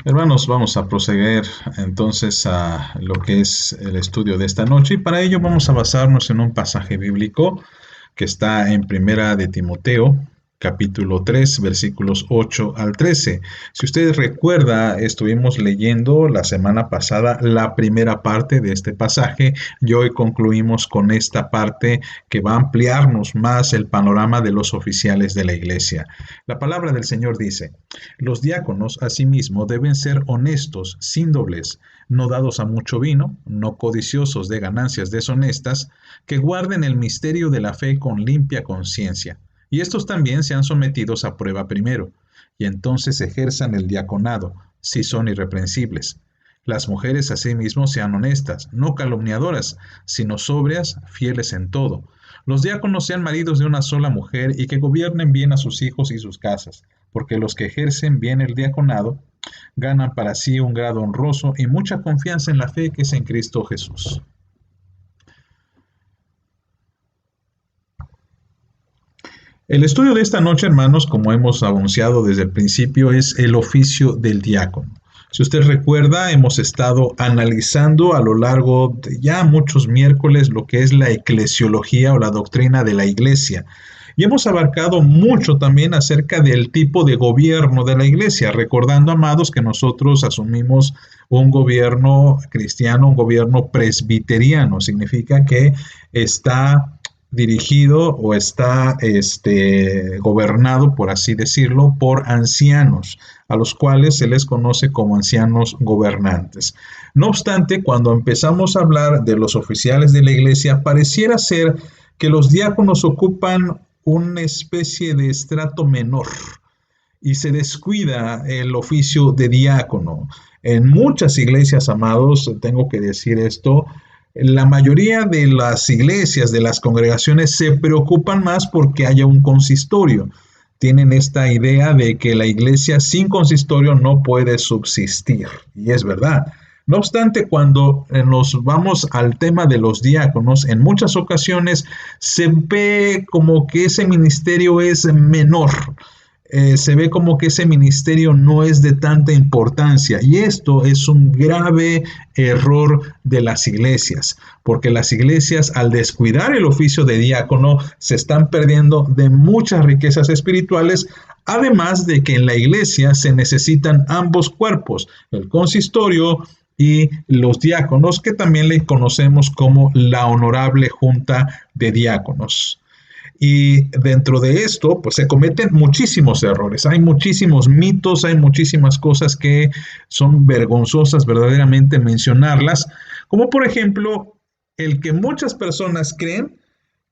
Hermanos, vamos a proseguir entonces a lo que es el estudio de esta noche y para ello vamos a basarnos en un pasaje bíblico que está en Primera de Timoteo, capítulo 3, versículos 8 al 13. Si ustedes recuerda, estuvimos leyendo la semana pasada la primera parte de este pasaje y hoy concluimos con esta parte que va a ampliarnos más el panorama de los oficiales de la iglesia. La palabra del Señor dice: los diáconos, asimismo, deben ser honestos, sin doblez, no dados a mucho vino, no codiciosos de ganancias deshonestas, que guarden el misterio de la fe con limpia conciencia. Y estos también sean sometidos a prueba primero, y entonces ejerzan el diaconado, si son irreprensibles. Las mujeres asimismo sean honestas, no calumniadoras, sino sobrias, fieles en todo. Los diáconos sean maridos de una sola mujer y que gobiernen bien a sus hijos y sus casas, porque los que ejercen bien el diaconado ganan para sí un grado honroso y mucha confianza en la fe que es en Cristo Jesús. El estudio de esta noche, hermanos, como hemos anunciado desde el principio, es el oficio del diácono. Si usted recuerda, hemos estado analizando a lo largo de ya muchos miércoles lo que es la eclesiología o la doctrina de la iglesia. Y hemos abarcado mucho también acerca del tipo de gobierno de la iglesia, recordando, amados, que nosotros asumimos un gobierno cristiano, un gobierno presbiteriano. Significa que está dirigido o está gobernado, por así decirlo, por ancianos, a los cuales se les conoce como ancianos gobernantes. No obstante, cuando empezamos a hablar de los oficiales de la iglesia, pareciera ser que los diáconos ocupan una especie de estrato menor y se descuida el oficio de diácono. En muchas iglesias, amados, tengo que decir esto, la mayoría de las iglesias, de las congregaciones, se preocupan más porque haya un consistorio. Tienen esta idea de que la iglesia sin consistorio no puede subsistir, y es verdad. No obstante, cuando nos vamos al tema de los diáconos, en muchas ocasiones se ve como que ese ministerio es menor, se ve como que ese ministerio no es de tanta importancia y esto es un grave error de las iglesias, porque las iglesias al descuidar el oficio de diácono se están perdiendo de muchas riquezas espirituales, además de que en la iglesia se necesitan ambos cuerpos, el consistorio y los diáconos, que también le conocemos como la honorable junta de diáconos. Y dentro de esto, pues se cometen muchísimos errores, hay muchísimos mitos, hay muchísimas cosas que son vergonzosas verdaderamente mencionarlas, como por ejemplo el que muchas personas creen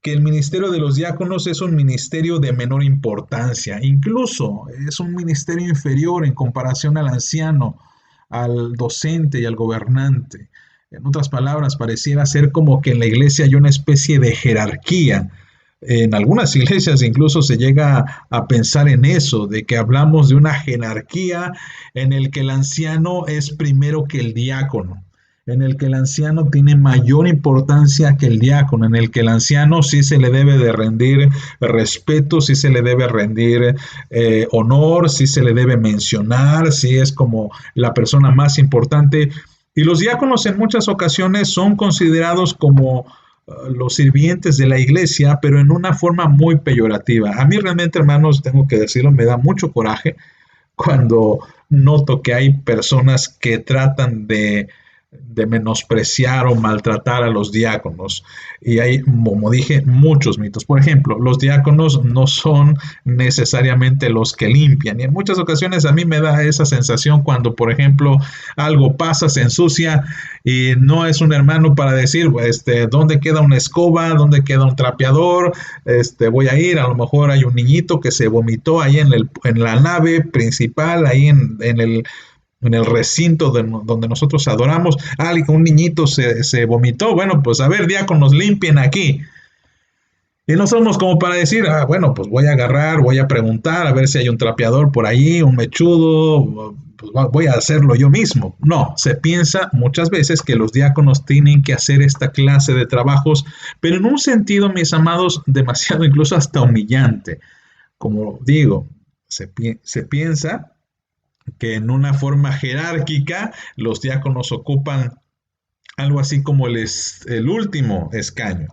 que el ministerio de los diáconos es un ministerio de menor importancia, incluso es un ministerio inferior en comparación al anciano, al docente y al gobernante. En otras palabras, pareciera ser como que en la iglesia hay una especie de jerarquía. En algunas iglesias incluso se llega a pensar en eso, de que hablamos de una jerarquía en el que el anciano es primero que el diácono, en el que el anciano tiene mayor importancia que el diácono, en el que el anciano sí se le debe de rendir respeto, sí se le debe rendir honor, sí se le debe mencionar, sí es como la persona más importante. Y los diáconos en muchas ocasiones son considerados como los sirvientes de la iglesia, pero en una forma muy peyorativa. A mí realmente, hermanos, tengo que decirlo, me da mucho coraje cuando noto que hay personas que tratan de menospreciar o maltratar a los diáconos. Y hay, como dije, muchos mitos. Por ejemplo, los diáconos no son necesariamente los que limpian. Y en muchas ocasiones a mí me da esa sensación cuando, por ejemplo, algo pasa, se ensucia y no es un hermano para decir, ¿dónde queda una escoba? ¿Dónde queda un trapeador? Voy a ir, a lo mejor hay un niñito que se vomitó ahí en la nave principal, ahí en el recinto donde nosotros adoramos, un niñito se vomitó, bueno, pues a ver, diáconos, limpien aquí. Y no somos como para decir, bueno, pues voy a agarrar, voy a preguntar, a ver si hay un trapeador por ahí, un mechudo, pues voy a hacerlo yo mismo. No, se piensa muchas veces que los diáconos tienen que hacer esta clase de trabajos, pero en un sentido, mis amados, demasiado incluso hasta humillante. Como digo, se piensa que en una forma jerárquica los diáconos ocupan algo así como el último escaño.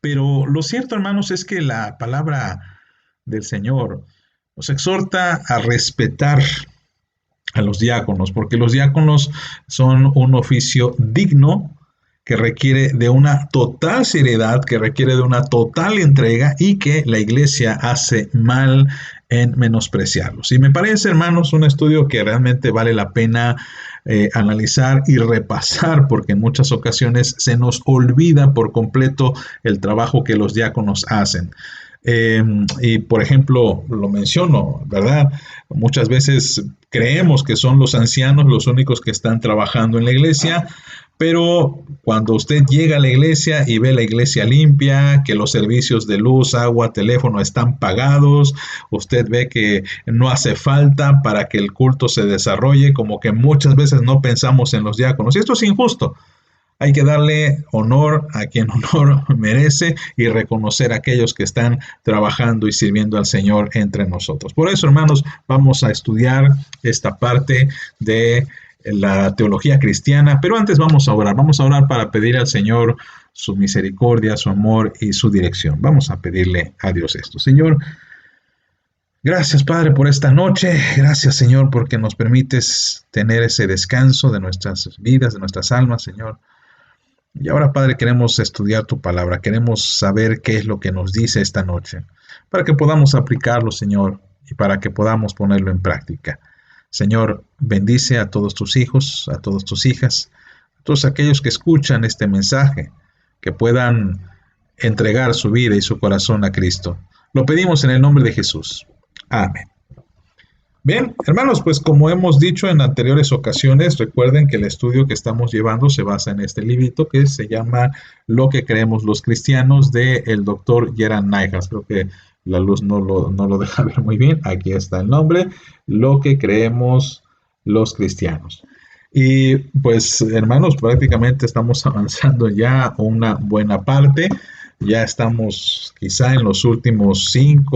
Pero lo cierto, hermanos, es que la palabra del Señor nos exhorta a respetar a los diáconos, porque los diáconos son un oficio digno que requiere de una total seriedad, que requiere de una total entrega y que la iglesia hace mal en menospreciarlos. Y me parece, hermanos, un estudio que realmente vale la pena analizar y repasar, porque en muchas ocasiones se nos olvida por completo el trabajo que los diáconos hacen. Y por ejemplo, lo menciono, ¿verdad? Muchas veces creemos que son los ancianos los únicos que están trabajando en la iglesia, pero cuando usted llega a la iglesia y ve la iglesia limpia, que los servicios de luz, agua, teléfono están pagados, usted ve que no hace falta para que el culto se desarrolle, como que muchas veces no pensamos en los diáconos. Y esto es injusto. Hay que darle honor a quien honor merece y reconocer a aquellos que están trabajando y sirviendo al Señor entre nosotros. Por eso, hermanos, vamos a estudiar esta parte de la teología cristiana, pero antes vamos a orar. Vamos a orar para pedir al Señor su misericordia, su amor y su dirección. Vamos a pedirle a Dios esto. Señor, gracias, Padre, por esta noche. Gracias, Señor, porque nos permites tener ese descanso de nuestras vidas, de nuestras almas, Señor. Y ahora, Padre, queremos estudiar tu palabra, queremos saber qué es lo que nos dice esta noche, para que podamos aplicarlo, Señor, y para que podamos ponerlo en práctica. Señor, bendice a todos tus hijos, a todas tus hijas, a todos aquellos que escuchan este mensaje, que puedan entregar su vida y su corazón a Cristo. Lo pedimos en el nombre de Jesús. Amén. Bien, hermanos, pues como hemos dicho en anteriores ocasiones, recuerden que el estudio que estamos llevando se basa en este librito que se llama Lo que creemos los cristianos del doctor Gerald Nygaard. Creo que la luz no lo deja ver muy bien. Aquí está el nombre, Lo que creemos los cristianos. Y pues, hermanos, prácticamente estamos avanzando ya una buena parte. Ya estamos quizá en los últimos 5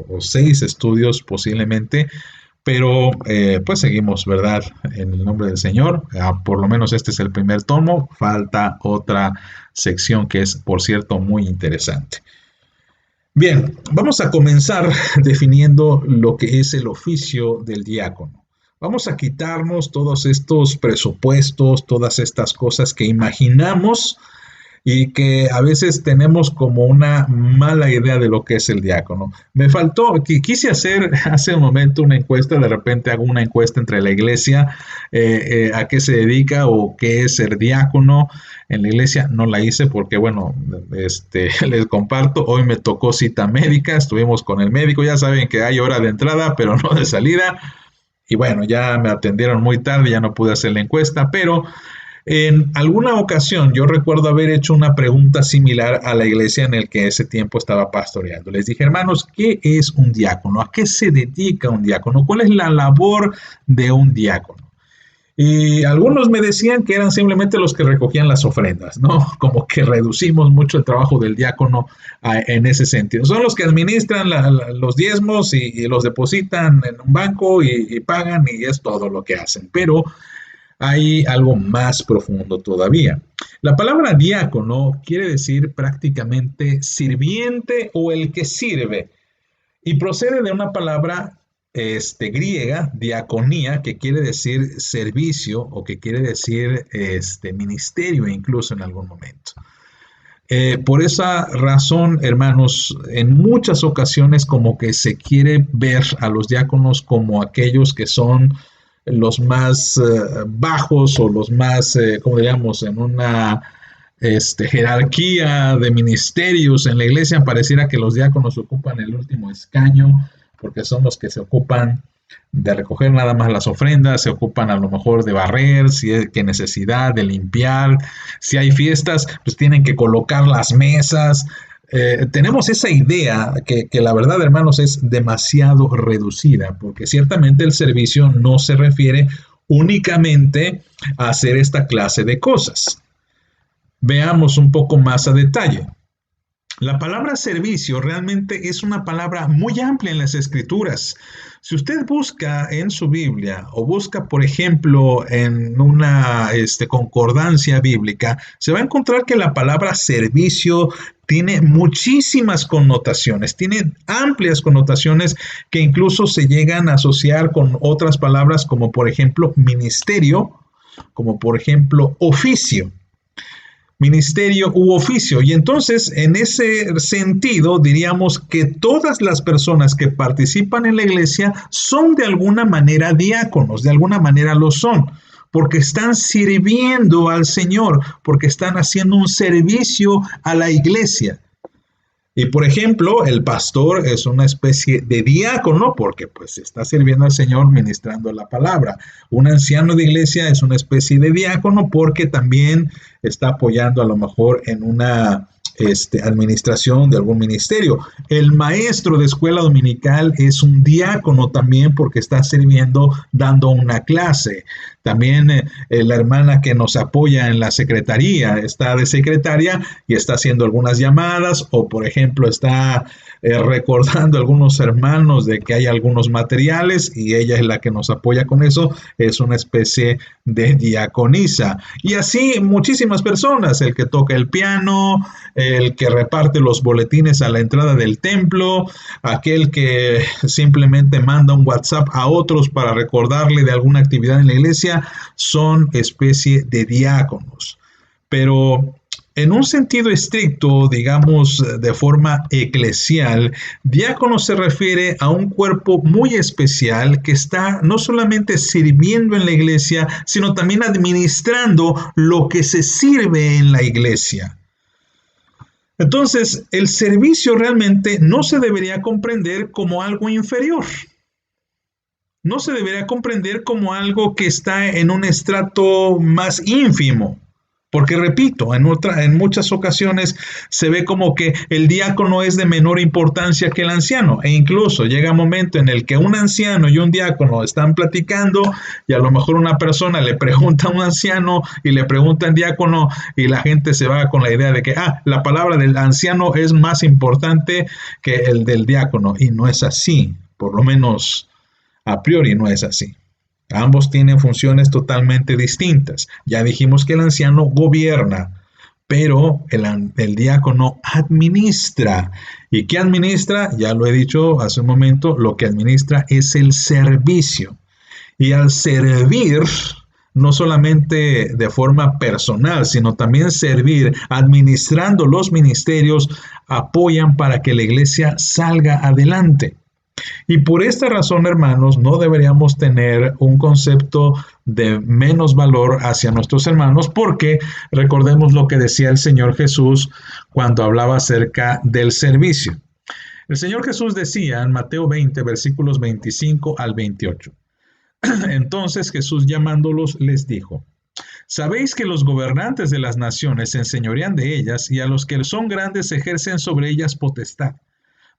o 6 estudios posiblemente, pero pues seguimos, ¿verdad? En el nombre del Señor. Por lo menos este es el primer tomo. Falta otra sección que es, por cierto, muy interesante. Bien, vamos a comenzar definiendo lo que es el oficio del diácono. Vamos a quitarnos todos estos presupuestos, todas estas cosas que imaginamos y que a veces tenemos como una mala idea de lo que es el diácono. Me faltó, quise hacer hace un momento una encuesta, de repente hago una encuesta entre la iglesia, a qué se dedica o qué es ser diácono en la iglesia. No la hice porque, bueno, les comparto, hoy me tocó cita médica, estuvimos con el médico, ya saben que hay hora de entrada, pero no de salida, y bueno, ya me atendieron muy tarde, ya no pude hacer la encuesta, pero en alguna ocasión yo recuerdo haber hecho una pregunta similar a la iglesia en el que ese tiempo estaba pastoreando. Les dije, hermanos, ¿qué es un diácono? ¿A qué se dedica un diácono? ¿Cuál es la labor de un diácono? Y algunos me decían que eran simplemente los que recogían las ofrendas, ¿no? Como que reducimos mucho el trabajo del diácono en ese sentido. Son los que administran los diezmos y los depositan en un banco y pagan y es todo lo que hacen. Pero hay algo más profundo todavía. La palabra diácono quiere decir prácticamente sirviente o el que sirve y procede de una palabra griega, diaconía, que quiere decir servicio o que quiere decir ministerio incluso en algún momento. Por esa razón, hermanos, en muchas ocasiones como que se quiere ver a los diáconos como aquellos que son los más bajos o los más, como diríamos, en una jerarquía de ministerios en la iglesia. Pareciera que los diáconos ocupan el último escaño porque son los que se ocupan de recoger nada más las ofrendas, se ocupan a lo mejor de barrer, si hay que necesidad, de limpiar, si hay fiestas, pues tienen que colocar las mesas. Tenemos esa idea que la verdad, hermanos, es demasiado reducida, porque ciertamente el servicio no se refiere únicamente a hacer esta clase de cosas. Veamos un poco más a detalle. La palabra servicio realmente es una palabra muy amplia en las Escrituras. Si usted busca en su Biblia o busca, por ejemplo, en una concordancia bíblica, se va a encontrar que la palabra servicio tiene muchísimas connotaciones, tiene amplias connotaciones que incluso se llegan a asociar con otras palabras como, por ejemplo, ministerio, como, por ejemplo, oficio. Ministerio u oficio. Y entonces, en ese sentido, diríamos que todas las personas que participan en la iglesia son de alguna manera diáconos, de alguna manera lo son, porque están sirviendo al Señor, porque están haciendo un servicio a la iglesia. Y por ejemplo, el pastor es una especie de diácono porque pues está sirviendo al Señor ministrando la palabra. Un anciano de iglesia es una especie de diácono porque también está apoyando a lo mejor en una administración de algún ministerio. El maestro de escuela dominical es un diácono también porque está sirviendo dando una clase. También la hermana que nos apoya en la secretaría está de secretaria y está haciendo algunas llamadas o por ejemplo está recordando a algunos hermanos de que hay algunos materiales y ella es la que nos apoya con eso, es una especie de diaconisa. Y así muchísimas personas, el que toca el piano, el que reparte los boletines a la entrada del templo, aquel que simplemente manda un WhatsApp a otros para recordarle de alguna actividad en la iglesia, son especie de diáconos. Pero en un sentido estricto, digamos de forma eclesial, diácono se refiere a un cuerpo muy especial que está no solamente sirviendo en la iglesia, sino también administrando lo que se sirve en la iglesia. Entonces, el servicio realmente no se debería comprender como algo inferior. No se debería comprender como algo que está en un estrato más ínfimo. Porque repito, en muchas ocasiones se ve como que el diácono es de menor importancia que el anciano. E incluso llega un momento en el que un anciano y un diácono están platicando y a lo mejor una persona le pregunta a un anciano y le pregunta al diácono y la gente se va con la idea de que la palabra del anciano es más importante que el del diácono. Y no es así, por lo menos a priori no es así. Ambos tienen funciones totalmente distintas. Ya dijimos que el anciano gobierna, pero el diácono administra. ¿Y qué administra? Ya lo he dicho hace un momento, lo que administra es el servicio. Y al servir, no solamente de forma personal, sino también servir administrando los ministerios, apoyan para que la iglesia salga adelante. Y por esta razón, hermanos, no deberíamos tener un concepto de menos valor hacia nuestros hermanos, porque recordemos lo que decía el Señor Jesús cuando hablaba acerca del servicio. El Señor Jesús decía en Mateo 20, versículos 25 al 28. Entonces Jesús llamándolos les dijo: sabéis que los gobernantes de las naciones se enseñorean de ellas y a los que son grandes ejercen sobre ellas potestad.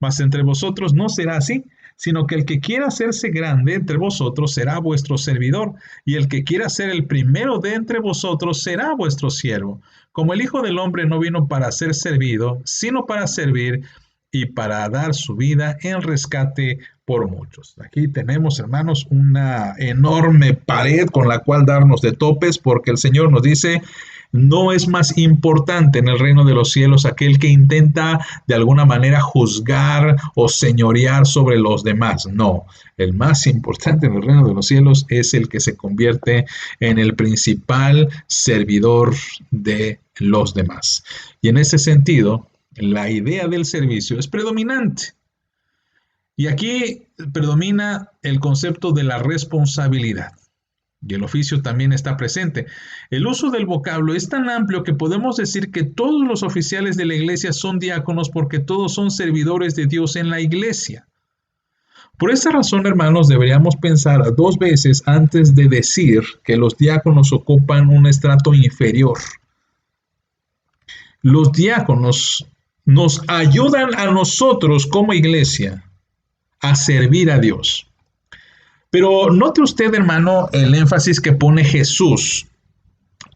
Mas entre vosotros no será así, sino que el que quiera hacerse grande entre vosotros será vuestro servidor, y el que quiera ser el primero de entre vosotros será vuestro siervo. Como el Hijo del Hombre no vino para ser servido, sino para servir y para dar su vida en rescate por muchos. Aquí tenemos, hermanos, una enorme pared con la cual darnos de topes, porque el Señor nos dice: no es más importante en el reino de los cielos aquel que intenta de alguna manera juzgar o señorear sobre los demás. No, el más importante en el reino de los cielos es el que se convierte en el principal servidor de los demás. Y en ese sentido, la idea del servicio es predominante. Y aquí predomina el concepto de la responsabilidad. Y el oficio también está presente. El uso del vocablo es tan amplio que podemos decir que todos los oficiales de la iglesia son diáconos porque todos son servidores de Dios en la iglesia. Por esta razón, hermanos, deberíamos pensar dos veces antes de decir que los diáconos ocupan un estrato inferior. Los diáconos nos ayudan a nosotros como iglesia a servir a Dios. Pero note usted, hermano, el énfasis que pone Jesús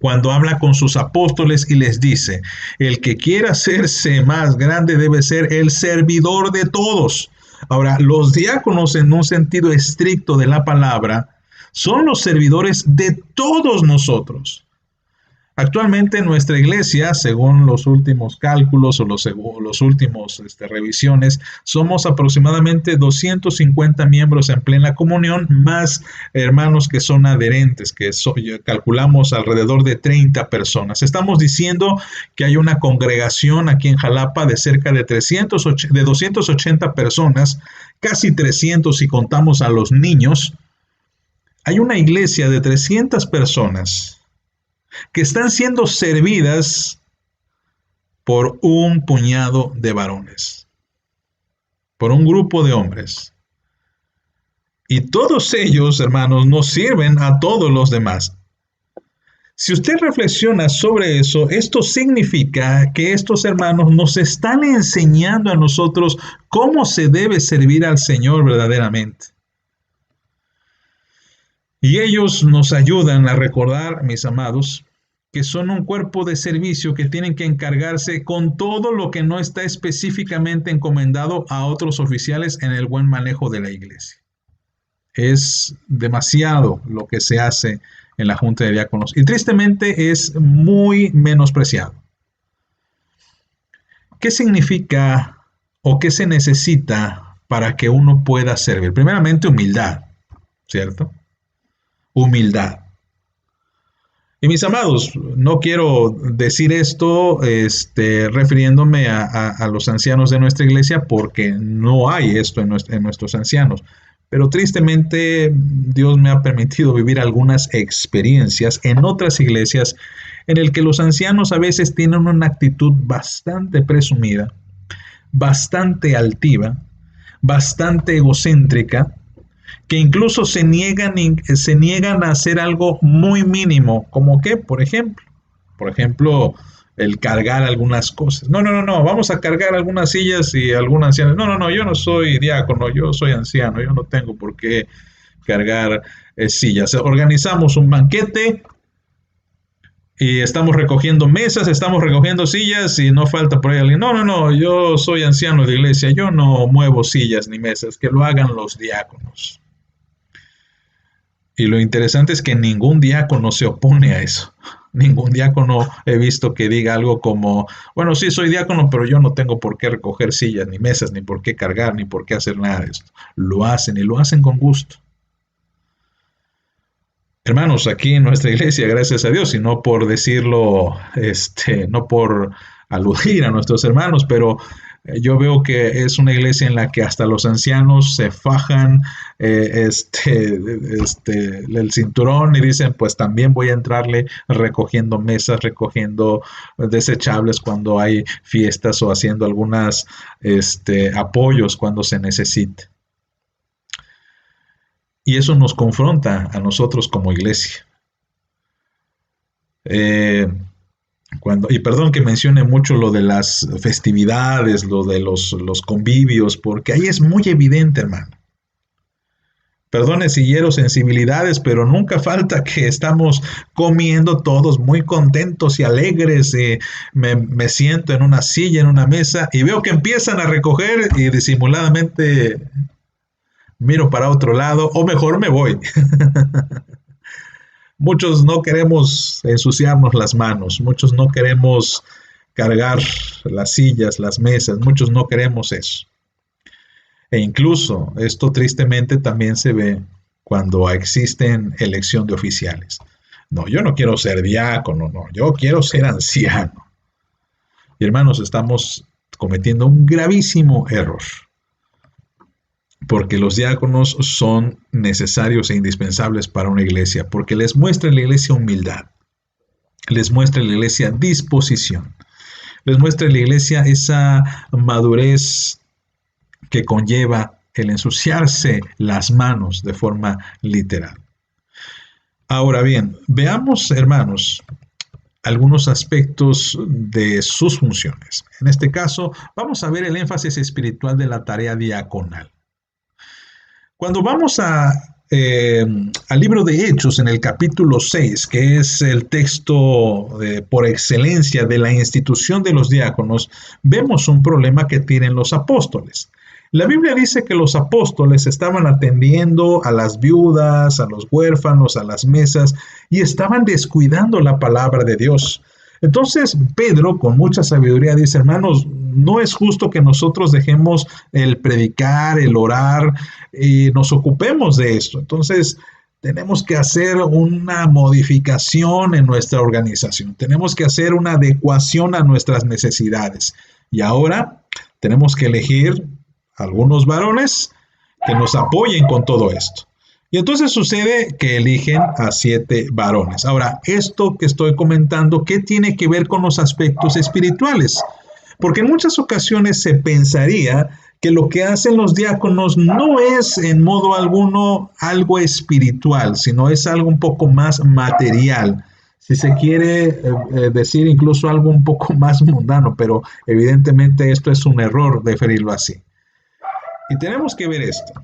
cuando habla con sus apóstoles y les dice, el que quiera hacerse más grande debe ser el servidor de todos. Ahora, los diáconos en un sentido estricto de la palabra son los servidores de todos nosotros. Actualmente en nuestra iglesia, según los últimos cálculos o los últimos revisiones, somos aproximadamente 250 miembros en plena comunión, más hermanos que son adherentes, calculamos alrededor de 30 personas. Estamos diciendo que hay una congregación aquí en Jalapa de cerca de 280 personas, casi 300 si contamos a los niños. Hay una iglesia de 300 personas que están siendo servidas por un puñado de varones, por un grupo de hombres. Y todos ellos, hermanos, nos sirven a todos los demás. Si usted reflexiona sobre eso, esto significa que estos hermanos nos están enseñando a nosotros cómo se debe servir al Señor verdaderamente. Y ellos nos ayudan a recordar, mis amados, que son un cuerpo de servicio que tienen que encargarse con todo lo que no está específicamente encomendado a otros oficiales en el buen manejo de la iglesia. Es demasiado lo que se hace en la Junta de Diáconos y tristemente es muy menospreciado. ¿Qué significa o qué se necesita para que uno pueda servir? Primeramente, humildad, ¿cierto? Humildad. Y mis amados, no quiero decir esto refiriéndome a los ancianos de nuestra iglesia porque no hay esto en nuestros ancianos. Pero tristemente Dios me ha permitido vivir algunas experiencias en otras iglesias en el que los ancianos a veces tienen una actitud bastante presumida, bastante altiva, bastante egocéntrica, que incluso se niegan a hacer algo muy mínimo, como que, por ejemplo, el cargar algunas cosas. No, vamos a cargar algunas sillas y algunos ancianos. No, yo no soy diácono, yo soy anciano, yo no tengo por qué cargar sillas. Organizamos un banquete y estamos recogiendo mesas, estamos recogiendo sillas y no falta por ahí alguien. No, yo soy anciano de iglesia, yo no muevo sillas ni mesas, que lo hagan los diáconos. Y lo interesante es que ningún diácono se opone a eso. Ningún diácono he visto que diga algo como, bueno, sí, soy diácono, pero yo no tengo por qué recoger sillas, ni mesas, ni por qué cargar, ni por qué hacer nada de esto. Lo hacen y lo hacen con gusto. Hermanos, aquí en nuestra iglesia, gracias a Dios, y no por decirlo, no por aludir a nuestros hermanos, pero yo veo que es una iglesia en la que hasta los ancianos se fajan el cinturón y dicen, pues también voy a entrarle recogiendo mesas, recogiendo desechables cuando hay fiestas o haciendo algunos apoyos cuando se necesite. Y eso nos confronta a nosotros como iglesia. Y perdón que mencione mucho lo de las festividades, lo de los convivios, porque ahí es muy evidente, hermano. Perdone si hiero sensibilidades, pero nunca falta que estamos comiendo todos muy contentos y alegres. Me siento en una silla, en una mesa, y veo que empiezan a recoger y disimuladamente miro para otro lado, o mejor me voy. Muchos no queremos ensuciarnos las manos, muchos no queremos cargar las sillas, las mesas, muchos no queremos eso. E incluso esto tristemente también se ve cuando existen elección de oficiales. No, yo no quiero ser diácono, no, yo quiero ser anciano. Y hermanos, estamos cometiendo un gravísimo error. Porque los diáconos son necesarios e indispensables para una iglesia, porque les muestra a la iglesia humildad, les muestra a la iglesia disposición, les muestra a la iglesia esa madurez que conlleva el ensuciarse las manos de forma literal. Ahora bien, veamos, hermanos, algunos aspectos de sus funciones. En este caso, vamos a ver el énfasis espiritual de la tarea diaconal. Cuando vamos a al libro de Hechos en el capítulo 6, que es el texto por excelencia de la institución de los diáconos, vemos un problema que tienen los apóstoles. La Biblia dice que los apóstoles estaban atendiendo a las viudas, a los huérfanos, a las mesas, y estaban descuidando la palabra de Dios. Entonces Pedro, con mucha sabiduría, dice: hermanos, no es justo que nosotros dejemos el predicar, el orar, y nos ocupemos de esto. Entonces tenemos que hacer una modificación en nuestra organización. Tenemos que hacer una adecuación a nuestras necesidades. Y ahora tenemos que elegir algunos varones que nos apoyen con todo esto. Y entonces sucede que eligen a 7 varones. Ahora, esto que estoy comentando, ¿qué tiene que ver con los aspectos espirituales? Porque en muchas ocasiones se pensaría que lo que hacen los diáconos no es en modo alguno algo espiritual, sino es algo un poco más material. Si se quiere decir incluso algo un poco más mundano, pero evidentemente esto es un error referirlo así. Y tenemos que ver esto.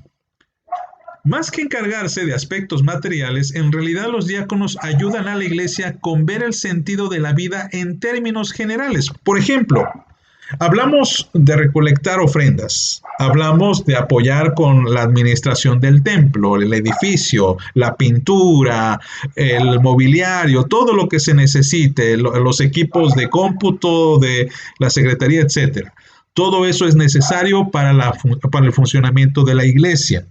Más que encargarse de aspectos materiales, en realidad los diáconos ayudan a la iglesia con ver el sentido de la vida en términos generales. Por ejemplo, hablamos de recolectar ofrendas, hablamos de apoyar con la administración del templo, el edificio, la pintura, el mobiliario, todo lo que se necesite, los equipos de cómputo, de la secretaría, etc. Todo eso es necesario para el funcionamiento de la iglesia.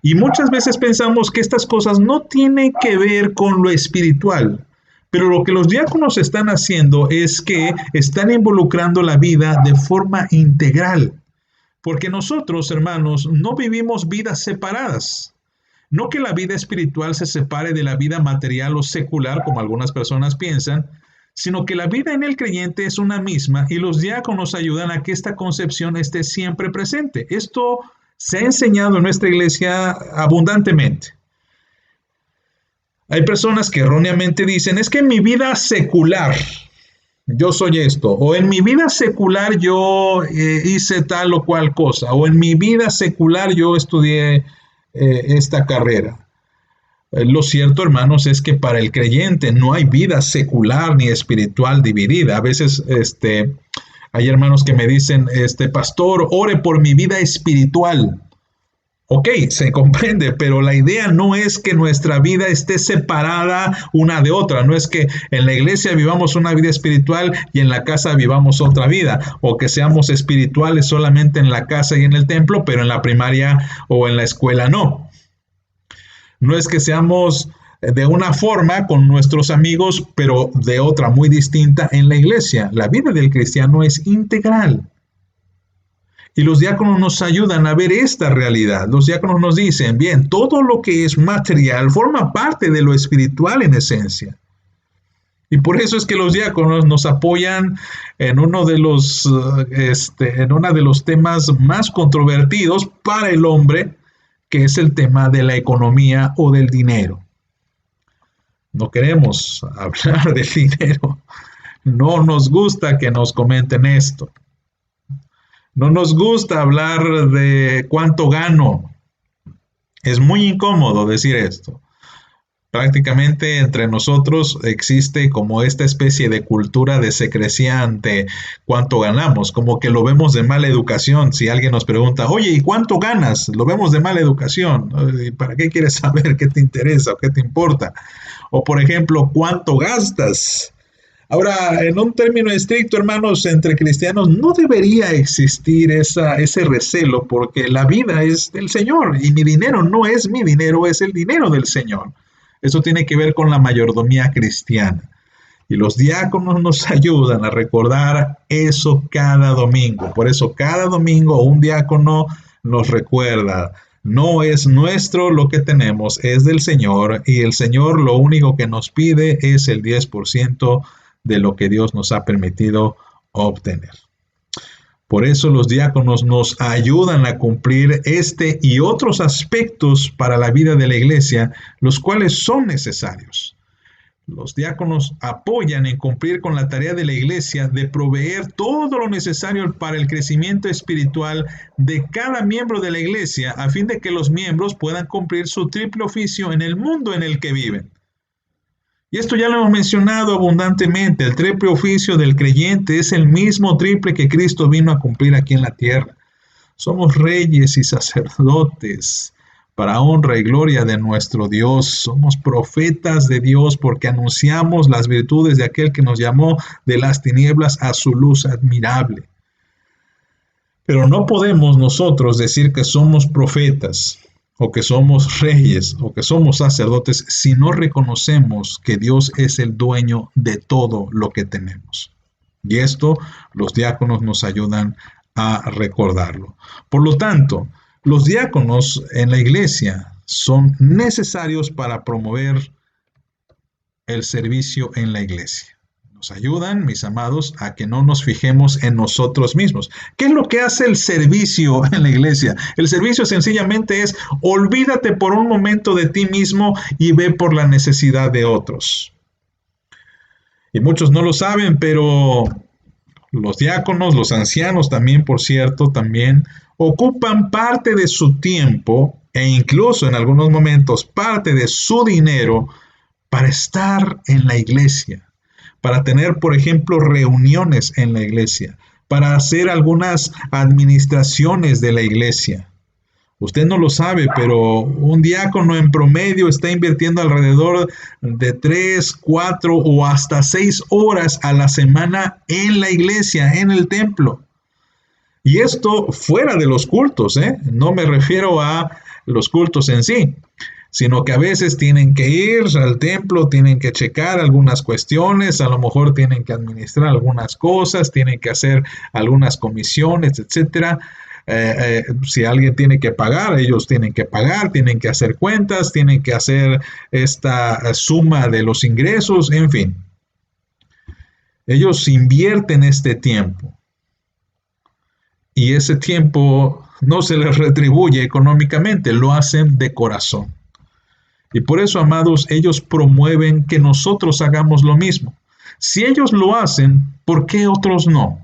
Y muchas veces pensamos que estas cosas no tienen que ver con lo espiritual, pero lo que los diáconos están haciendo es que están involucrando la vida de forma integral, porque nosotros, hermanos, no vivimos vidas separadas. No que la vida espiritual se separe de la vida material o secular, como algunas personas piensan, sino que la vida en el creyente es una misma y los diáconos ayudan a que esta concepción esté siempre presente. Esto se ha enseñado en nuestra iglesia abundantemente. Hay personas que erróneamente dicen: es que en mi vida secular yo soy esto, o en mi vida secular yo hice tal o cual cosa, o en mi vida secular yo estudié esta carrera. Lo cierto, hermanos, es que para el creyente no hay vida secular ni espiritual dividida. A veces hay hermanos que me dicen: pastor, ore por mi vida espiritual. Ok, se comprende, pero la idea no es que nuestra vida esté separada una de otra. No es que en la iglesia vivamos una vida espiritual y en la casa vivamos otra vida, o que seamos espirituales solamente en la casa y en el templo, pero en la primaria o en la escuela no. No es que seamos de una forma con nuestros amigos, pero de otra muy distinta en la iglesia. La vida del cristiano es integral. Y los diáconos nos ayudan a ver esta realidad. Los diáconos nos dicen: bien, todo lo que es material forma parte de lo espiritual en esencia. Y por eso es que los diáconos nos apoyan en uno de los temas más controvertidos para el hombre, que es el tema de la economía o del dinero. No queremos hablar del dinero. No nos gusta que nos comenten esto. No nos gusta hablar de cuánto gano. Es muy incómodo decir esto. Prácticamente entre nosotros existe como esta especie de cultura de secrecía ante cuánto ganamos, como que lo vemos de mala educación. Si alguien nos pregunta: oye, ¿y cuánto ganas? Lo vemos de mala educación. ¿Para qué quieres saber? ¿Qué te interesa o qué te importa? O por ejemplo, ¿cuánto gastas? Ahora, en un término estricto, hermanos, entre cristianos no debería existir ese recelo, porque la vida es del Señor y mi dinero no es mi dinero, es el dinero del Señor. Eso tiene que ver con la mayordomía cristiana. Y los diáconos nos ayudan a recordar eso cada domingo. Por eso cada domingo un diácono nos recuerda: no es nuestro lo que tenemos, es del Señor, y el Señor lo único que nos pide es el 10% de lo que Dios nos ha permitido obtener. Por eso los diáconos nos ayudan a cumplir este y otros aspectos para la vida de la iglesia, los cuales son necesarios. Los diáconos apoyan en cumplir con la tarea de la iglesia de proveer todo lo necesario para el crecimiento espiritual de cada miembro de la iglesia, a fin de que los miembros puedan cumplir su triple oficio en el mundo en el que viven. Y esto ya lo hemos mencionado abundantemente. El triple oficio del creyente es el mismo triple que Cristo vino a cumplir aquí en la tierra. Somos reyes y sacerdotes para honra y gloria de nuestro Dios. Somos profetas de Dios porque anunciamos las virtudes de aquel que nos llamó de las tinieblas a su luz admirable. Pero no podemos nosotros decir que somos profetas o que somos reyes o que somos sacerdotes si no reconocemos que Dios es el dueño de todo lo que tenemos. Y esto los diáconos nos ayudan a recordarlo. Por lo tanto, los diáconos en la iglesia son necesarios para promover el servicio en la iglesia. Nos ayudan, mis amados, a que no nos fijemos en nosotros mismos. ¿Qué es lo que hace el servicio en la iglesia? El servicio sencillamente es olvídate por un momento de ti mismo y ve por la necesidad de otros. Y muchos no lo saben, pero los diáconos, los ancianos también, por cierto, también ocupan parte de su tiempo e incluso en algunos momentos parte de su dinero para estar en la iglesia, para tener, por ejemplo, reuniones en la iglesia, para hacer algunas administraciones de la iglesia. Usted no lo sabe, pero un diácono en promedio está invirtiendo alrededor de 3, 4 o hasta 6 horas a la semana en la iglesia, en el templo. Y esto fuera de los cultos, ¿eh? No me refiero a los cultos en sí, sino que a veces tienen que ir al templo, tienen que checar algunas cuestiones, a lo mejor tienen que administrar algunas cosas, tienen que hacer algunas comisiones, etcétera. Si alguien tiene que pagar, ellos tienen que pagar, tienen que hacer cuentas, tienen que hacer esta suma de los ingresos, en fin. Ellos invierten este tiempo. Y ese tiempo no se les retribuye económicamente, lo hacen de corazón. Y por eso, amados, ellos promueven que nosotros hagamos lo mismo. Si ellos lo hacen, ¿por qué otros no?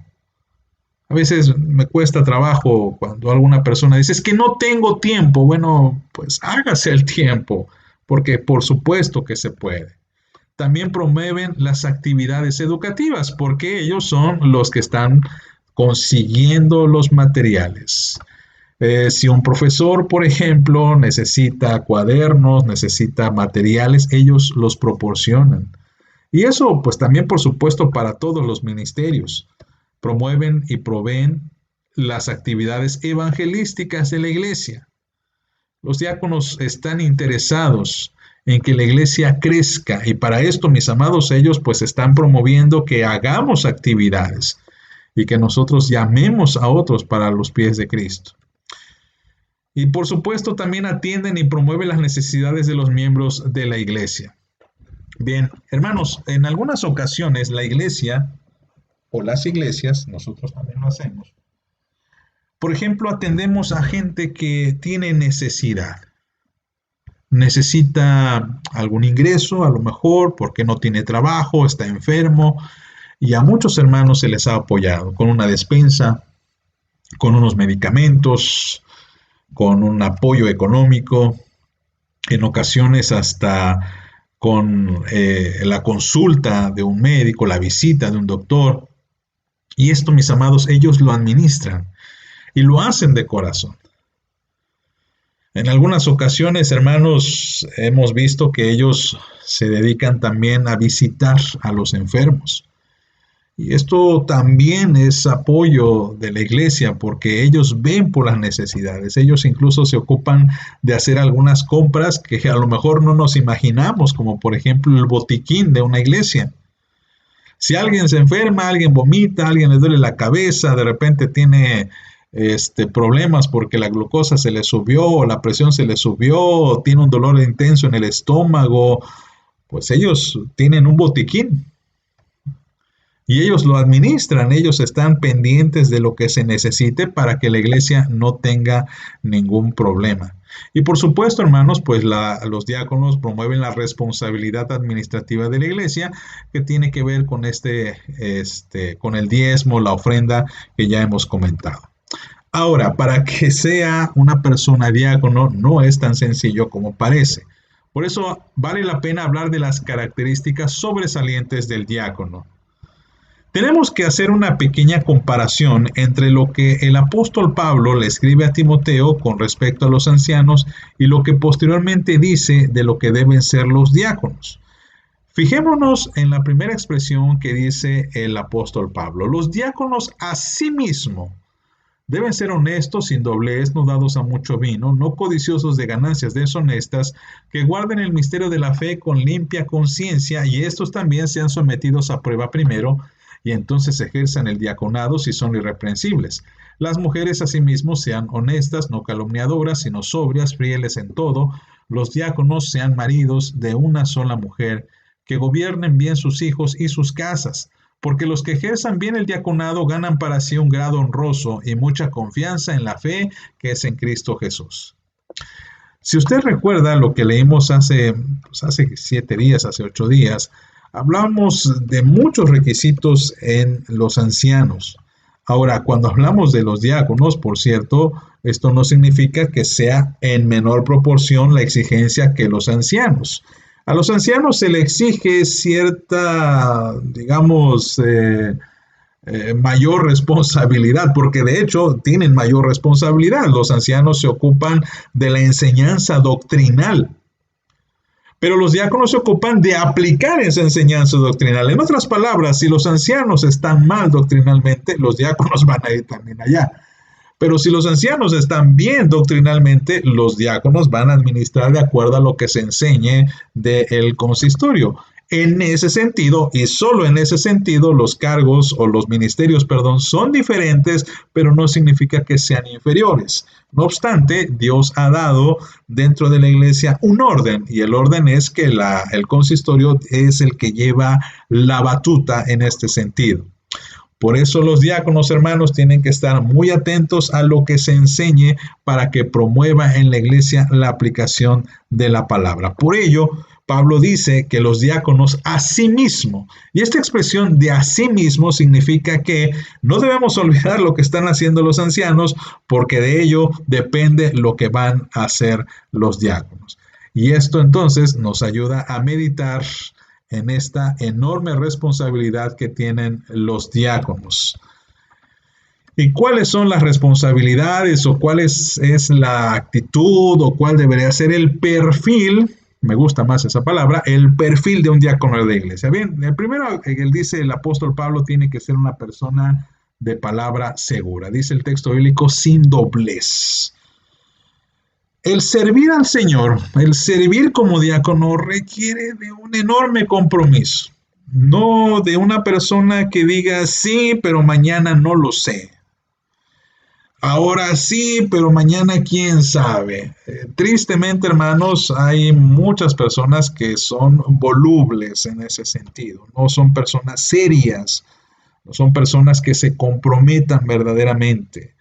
A veces me cuesta trabajo cuando alguna persona dice, es que no tengo tiempo. Bueno, pues hágase el tiempo, porque por supuesto que se puede. También promueven las actividades educativas, porque ellos son los que están consiguiendo los materiales. Si un profesor, por ejemplo, necesita cuadernos, necesita materiales, ellos los proporcionan. Y eso, pues también, por supuesto, para todos los ministerios. Promueven y proveen las actividades evangelísticas de la iglesia. Los diáconos están interesados en que la iglesia crezca y para esto, mis amados, ellos pues están promoviendo que hagamos actividades y que nosotros llamemos a otros para los pies de Cristo. Y por supuesto también atienden y promueven las necesidades de los miembros de la iglesia. Bien, hermanos, en algunas ocasiones la iglesia o las iglesias, nosotros también lo hacemos, por ejemplo, atendemos a gente que tiene necesidad. Necesita algún ingreso, a lo mejor, porque no tiene trabajo, está enfermo, y a muchos hermanos se les ha apoyado con una despensa, con unos medicamentos, con un apoyo económico, en ocasiones hasta con la consulta de un médico, la visita de un doctor. Y esto, mis amados, ellos lo administran y lo hacen de corazón. En algunas ocasiones, hermanos, hemos visto que ellos se dedican también a visitar a los enfermos. Y esto también es apoyo de la iglesia porque ellos ven por las necesidades. Ellos incluso se ocupan de hacer algunas compras que a lo mejor no nos imaginamos, como por ejemplo el botiquín de una iglesia. Si alguien se enferma, alguien vomita, alguien le duele la cabeza, de repente tiene problemas porque la glucosa se le subió, o la presión se le subió, o tiene un dolor intenso en el estómago, pues ellos tienen un botiquín. y ellos lo administran, ellos están pendientes de lo que se necesite para que la iglesia no tenga ningún problema. Y por supuesto, hermanos, pues los diáconos promueven la responsabilidad administrativa de la iglesia, que tiene que ver con con el diezmo, la ofrenda que ya hemos comentado. Ahora, para que sea una persona diácono no es tan sencillo como parece. Por eso vale la pena hablar de las características sobresalientes del diácono. Tenemos que hacer una pequeña comparación entre lo que el apóstol Pablo le escribe a Timoteo con respecto a los ancianos y lo que posteriormente dice de lo que deben ser los diáconos. Fijémonos en la primera expresión que dice el apóstol Pablo. Los diáconos asimismo deben ser honestos, sin doblez, no dados a mucho vino, no codiciosos de ganancias deshonestas, que guarden el misterio de la fe con limpia conciencia, y estos también sean sometidos a prueba primero, y entonces ejerzan el diaconado si son irreprensibles. Las mujeres asimismo sean honestas, no calumniadoras, sino sobrias, fieles en todo. Los diáconos sean maridos de una sola mujer, que gobiernen bien sus hijos y sus casas, porque los que ejerzan bien el diaconado ganan para sí un grado honroso y mucha confianza en la fe que es en Cristo Jesús. Si usted recuerda lo que leímos hace 7 días, hace 8 días, hablamos de muchos requisitos en los ancianos. Ahora, cuando hablamos de los diáconos, por cierto, esto no significa que sea en menor proporción la exigencia que los ancianos. A los ancianos se le exige cierta, digamos, mayor responsabilidad, porque de hecho tienen mayor responsabilidad. Los ancianos se ocupan de la enseñanza doctrinal, pero los diáconos se ocupan de aplicar esa enseñanza doctrinal. En otras palabras, si los ancianos están mal doctrinalmente, los diáconos van a ir también allá. Pero si los ancianos están bien doctrinalmente, los diáconos van a administrar de acuerdo a lo que se enseñe del consistorio. En ese sentido, y solo en ese sentido, los cargos o los ministerios, son diferentes, pero no significa que sean inferiores. No obstante, Dios ha dado dentro de la iglesia un orden, y el orden es que el consistorio es el que lleva la batuta en este sentido. Por eso los diáconos, hermanos, tienen que estar muy atentos a lo que se enseñe para que promueva en la iglesia la aplicación de la palabra. Por ello, Pablo dice que los diáconos asimismo, y esta expresión de asimismo significa que no debemos olvidar lo que están haciendo los ancianos, porque de ello depende lo que van a hacer los diáconos. Y esto entonces nos ayuda a meditar en esta enorme responsabilidad que tienen los diáconos. ¿Y cuáles son las responsabilidades o cuál es la actitud o cuál debería ser el perfil? Me gusta más esa palabra, el perfil de un diácono de la iglesia. Bien, el primero, él dice, el apóstol Pablo tiene que ser una persona de palabra segura. Dice el texto bíblico, sin doblez. El servir al Señor, el servir como diácono requiere de un enorme compromiso. No de una persona que diga, sí, pero mañana no lo sé. Ahora sí, pero mañana quién sabe. Tristemente, hermanos, hay muchas personas que son volubles en ese sentido. No son personas serias, no son personas que se comprometan verdaderamente.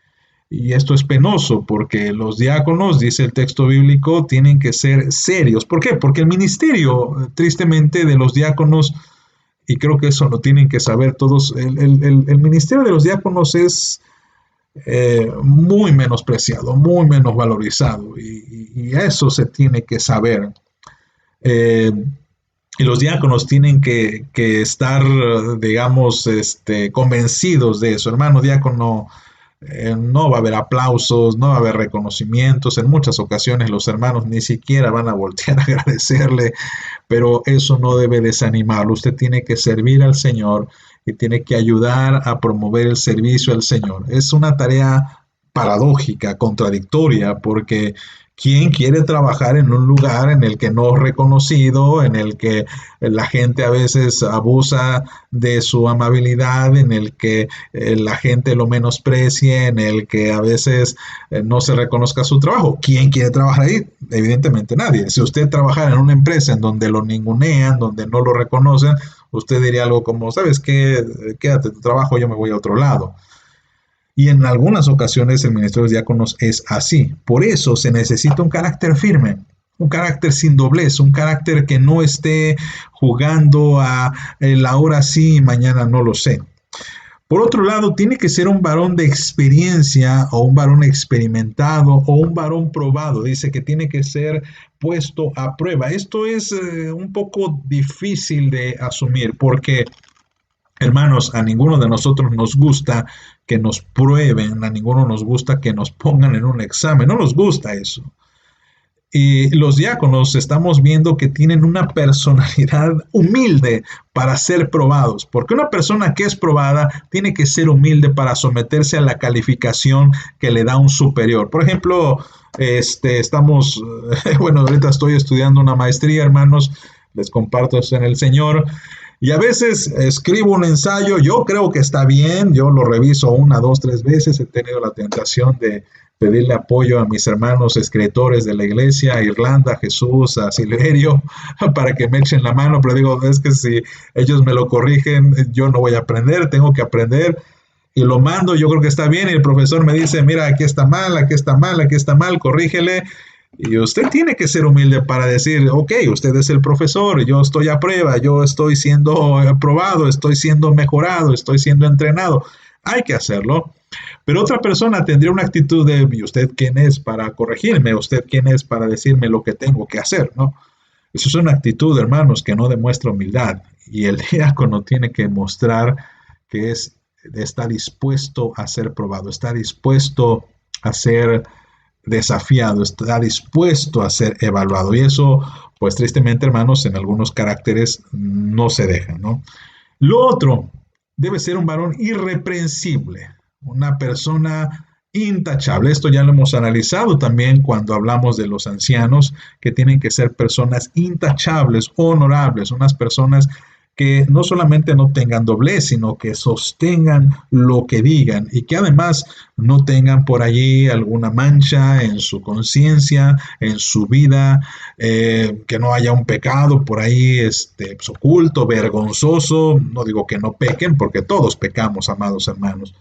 Y esto es penoso porque los diáconos, dice el texto bíblico, tienen que ser serios. ¿Por qué? Porque el ministerio, tristemente, de los diáconos, y creo que eso lo tienen que saber todos, el ministerio de los diáconos es muy menospreciado, muy menos valorizado, y eso se tiene que saber. Y los diáconos tienen que estar, digamos, convencidos de eso. Hermano diácono, no va a haber aplausos, no va a haber reconocimientos. En muchas ocasiones los hermanos ni siquiera van a voltear a agradecerle, pero eso no debe desanimarlo. Usted tiene que servir al Señor y tiene que ayudar a promover el servicio al Señor. Es una tarea paradójica, contradictoria, porque ¿quién quiere trabajar en un lugar en el que no es reconocido, en el que la gente a veces abusa de su amabilidad, en el que la gente lo menosprecie, en el que a veces no se reconozca su trabajo? ¿Quién quiere trabajar ahí? Evidentemente nadie. Si usted trabaja en una empresa en donde lo ningunean, donde no lo reconocen, usted diría algo como, ¿sabes qué? Quédate en tu trabajo, yo me voy a otro lado. Y en algunas ocasiones el ministerio de diáconos es así. Por eso se necesita un carácter firme, un carácter sin doblez, un carácter que no esté jugando a el ahora sí y mañana no lo sé. Por otro lado, tiene que ser un varón de experiencia o un varón experimentado o un varón probado. Dice que tiene que ser puesto a prueba. Esto es un poco difícil de asumir porque, hermanos, a ninguno de nosotros nos gusta que nos prueben, a ninguno nos gusta que nos pongan en un examen. No nos gusta eso. Y los diáconos estamos viendo que tienen una personalidad humilde para ser probados, porque una persona que es probada tiene que ser humilde para someterse a la calificación que le da un superior. Por ejemplo, estamos, bueno, ahorita estoy estudiando una maestría, hermanos, les comparto esto en el Señor. Y a veces escribo un ensayo, yo creo que está bien, yo lo reviso una, dos, tres veces, he tenido la tentación de pedirle apoyo a mis hermanos escritores de la iglesia, a Irlanda, a Jesús, a Silverio, para que me echen la mano, pero digo, es que si ellos me lo corrigen, yo no voy a aprender, tengo que aprender, y lo mando, yo creo que está bien, y el profesor me dice, mira, aquí está mal, aquí está mal, aquí está mal, corrígele, y usted tiene que ser humilde para decir, ok, usted es el profesor, yo estoy a prueba, yo estoy siendo probado, estoy siendo mejorado, estoy siendo entrenado. Hay que hacerlo. Pero otra persona tendría una actitud de, ¿y usted quién es para corregirme? ¿Usted quién es para decirme lo que tengo que hacer? ¿No? Eso es una actitud, hermanos, que no demuestra humildad. Y el diácono tiene que mostrar que está dispuesto a ser probado, está dispuesto a ser desafiado, está dispuesto a ser evaluado. Y eso, pues tristemente, hermanos, en algunos caracteres no se deja, ¿no? Lo otro, debe ser un varón irreprensible, una persona intachable. Esto ya lo hemos analizado también cuando hablamos de los ancianos, que tienen que ser personas intachables, honorables, unas personas que no solamente no tengan doblez, sino que sostengan lo que digan y que además no tengan por allí alguna mancha en su conciencia, en su vida, que no haya un pecado por ahí pues, oculto, vergonzoso. No digo que no pequen, porque todos pecamos, amados hermanos,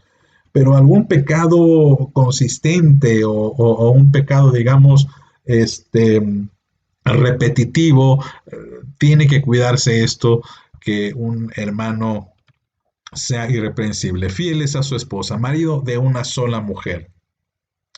pero algún pecado consistente o un pecado, digamos, repetitivo, tiene que cuidarse esto, que un hermano sea irreprensible, fieles a su esposa, marido de una sola mujer.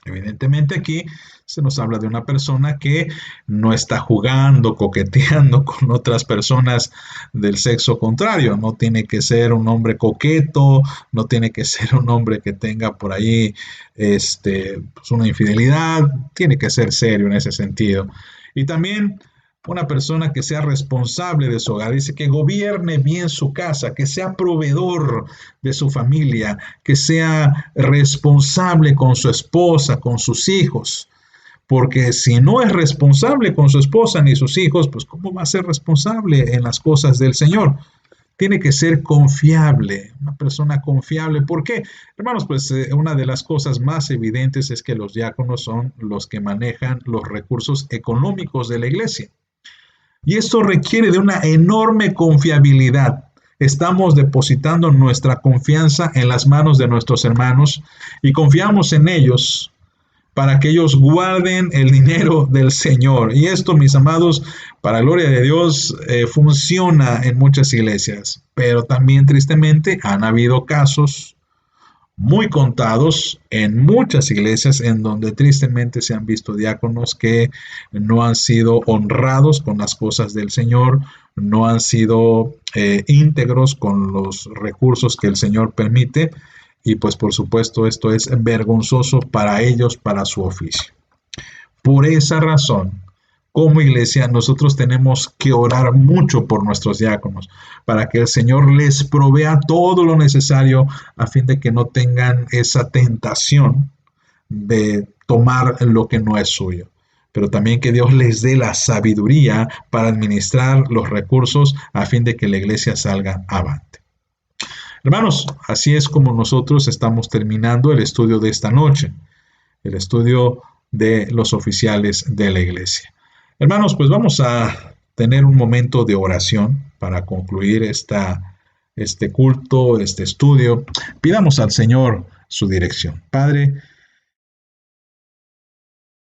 Evidentemente aquí se nos habla de una persona que no está jugando, coqueteando con otras personas del sexo contrario. No tiene que ser un hombre coqueto, no tiene que ser un hombre que tenga por ahí pues una infidelidad, tiene que ser serio en ese sentido. Y también una persona que sea responsable de su hogar, dice que gobierne bien su casa, que sea proveedor de su familia, que sea responsable con su esposa, con sus hijos. Porque si no es responsable con su esposa ni sus hijos, pues ¿cómo va a ser responsable en las cosas del Señor? Tiene que ser confiable, una persona confiable. ¿Por qué? Hermanos, pues una de las cosas más evidentes es que los diáconos son los que manejan los recursos económicos de la iglesia. Y esto requiere de una enorme confiabilidad. Estamos depositando nuestra confianza en las manos de nuestros hermanos y confiamos en ellos para que ellos guarden el dinero del Señor. Y esto, mis amados, para gloria de Dios, funciona en muchas iglesias. Pero también, tristemente, han habido casos muy contados en muchas iglesias en donde tristemente se han visto diáconos que no han sido honrados con las cosas del Señor, no han sido íntegros con los recursos que el Señor permite, y pues por supuesto esto es vergonzoso para ellos, para su oficio. Por esa razón, como iglesia, nosotros tenemos que orar mucho por nuestros diáconos, para que el Señor les provea todo lo necesario a fin de que no tengan esa tentación de tomar lo que no es suyo. Pero también que Dios les dé la sabiduría para administrar los recursos a fin de que la iglesia salga avante. Hermanos, así es como nosotros estamos terminando el estudio de esta noche, el estudio de los oficiales de la iglesia. Hermanos, pues vamos a tener un momento de oración para concluir este culto, este estudio. Pidamos al Señor su dirección. Padre,